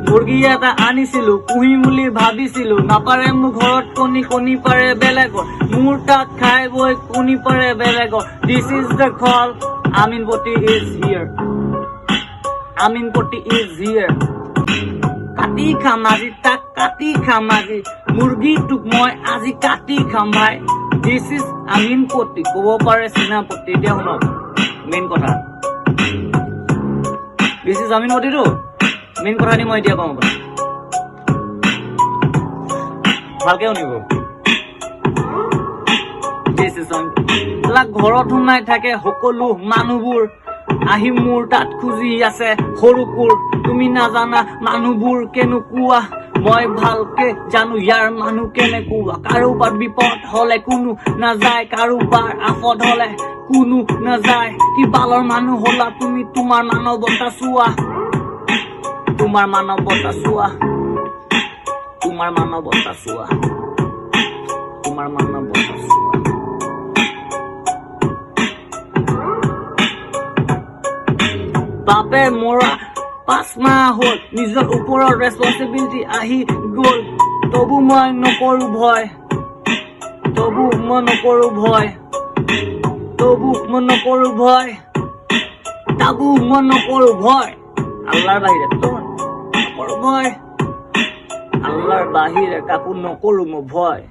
মুৰ্গী এটা আনিছিলো পুহিম বুলি ভাবিছিলো নাপাৰে মোৰ ঘৰত কণী পাৰে বেলেগৰ মোৰ তাত খাই বৈ কণী পাৰে বেলেগৰ this is the call Aminpati is here Aminpati is here কাটি খাম আজি তাক কাটি খাম আজি মুৰ্গীটোক মই আজি কাটি খাম ভাই দিছ ইজ আমিনপতি ক'ব পাৰে চীনাপতি এতিয়া শুনক মেইন কথা দিছ ইজ আমিনপতিটো মেইন কথাখিনি মই এতিয়া কওঁ ভালকে শুনিব ঘৰত সোমাই থাকে সকলো মানুহবোৰ আহি মোৰ তাত খুজি আছে সৰু কোৰ তুমি নাজানা মানুহবোৰ কেনেকুৱা মই ভালকে জানো ইয়াৰ মানুহ কেনেকুৱা কাৰোবাৰ বিপদ হলে কোনো নাযায় কাৰোবাৰ আপদ হলে কোনো নাযায় কি বালৰ মানুহ হলা তুমি তোমাৰ মানৱতা চোৱা তোমাৰ মানৱতা চোৱা তোমাৰ মানৱতা চোৱা তোমাৰ মানৱতা চোৱা বাপে মৰা 5 মাহ হ'ল নিজৰ ওপৰত ৰেছপন্সিবিলিটি আহি গ'ল তবু মই নকৰো ভয় তবু মই নকৰো ভয় তবু মই নকৰো ভয় তবু মই নকৰো ভয় আল্লাহৰ বাহিৰে নকৰো ভয় আল্লাহৰ বাহিৰে কাকো নকৰো মই ভয়